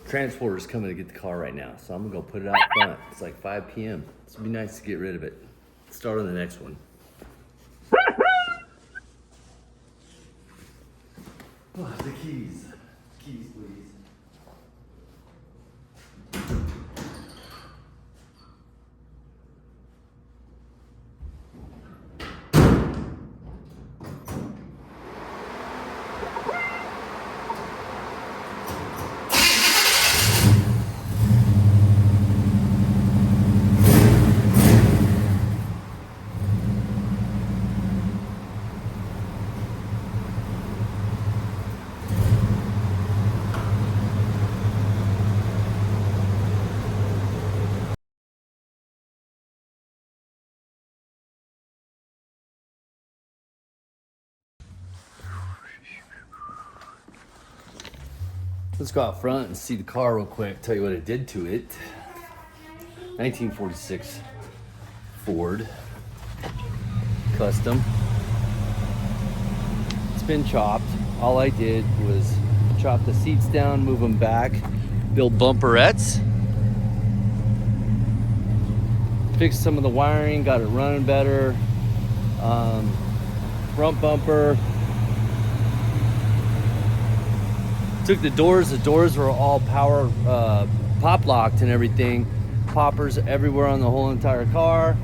Transporter's coming to get the car right now, so I'm gonna go put it out front. It's like 5 p.m. It's gonna be nice to get rid of it. Start on the next one. Oh, the keys. Keys, please. Let's go out front and see the car real quick. Tell you what it did to it. 1946 Ford Custom. It's been chopped. All I did was chop the seats down, move them back, build bumperettes, fix some of the wiring, got it running better. Front bumper. Took the doors were all power pop locked and everything. Poppers everywhere on the whole entire car.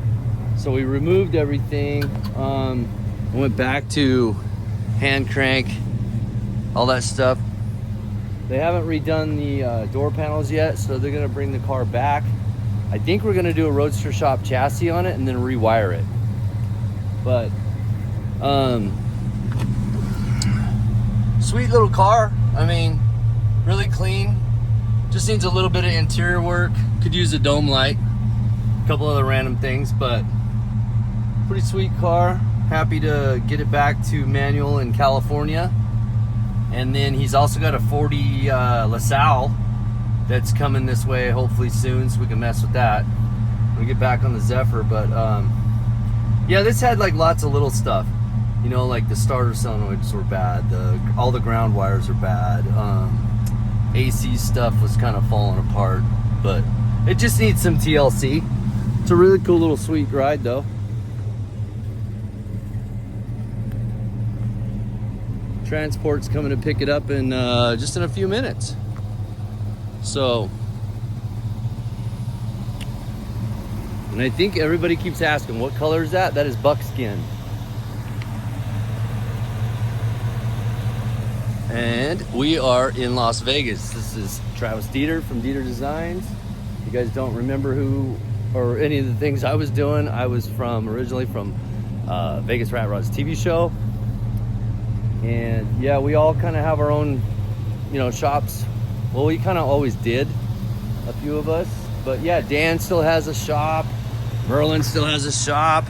So we removed everything. Went back to hand crank, all that stuff. They haven't redone the door panels yet, so they're gonna bring the car back. I think we're gonna do a Roadster Shop chassis on it and then rewire it. But sweet little car. I mean, really clean. Just needs a little bit of interior work. Could use a dome light. A couple other random things, but pretty sweet car. Happy to get it back to manual in California. And then he's also got a 40 LaSalle that's coming this way hopefully soon, so we can mess with that. We'll get back on the Zephyr, but yeah, this had like lots of little stuff. You know, like the starter solenoids were bad. All the ground wires are bad. AC stuff was kind of falling apart, but it just needs some TLC. It's a really cool little sweet ride though. Transport's coming to pick it up in just in a few minutes. So, and I think everybody keeps asking, what color is that? That is buckskin. And we are in Las Vegas. This is Travis Dieter from Dieter Designs. If you guys don't remember who or any of the things I was doing, I was originally from Vegas Rat Rods TV show. And yeah, we all kind of have our own, you know, shops. Well, we kind of always did, a few of us. But yeah, Dan still has a shop. Merlin still has a shop.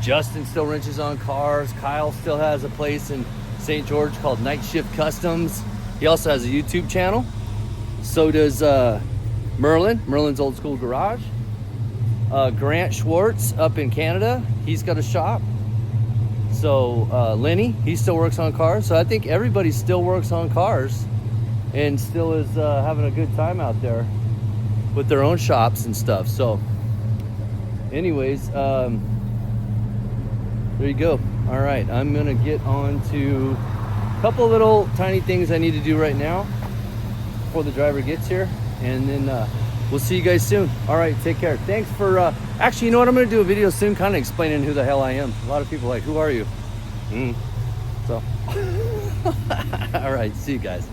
Justin still wrenches on cars. Kyle still has a place in St. George called Night Shift Customs. He also has a YouTube channel. So does Merlin's Old School Garage. Grant Schwartz up in Canada, he's got a shop. So Lenny, he still works on cars. So I think everybody still works on cars and still is having a good time out there with their own shops and stuff. So anyways, there you go. All right, I'm gonna get on to a couple little tiny things I need to do right now before the driver gets here, and then we'll see you guys soon. All right, take care. Thanks for actually, you know what, I'm gonna do a video soon kind of explaining who the hell I am. A lot of people are like, who are you? So all right, see you guys.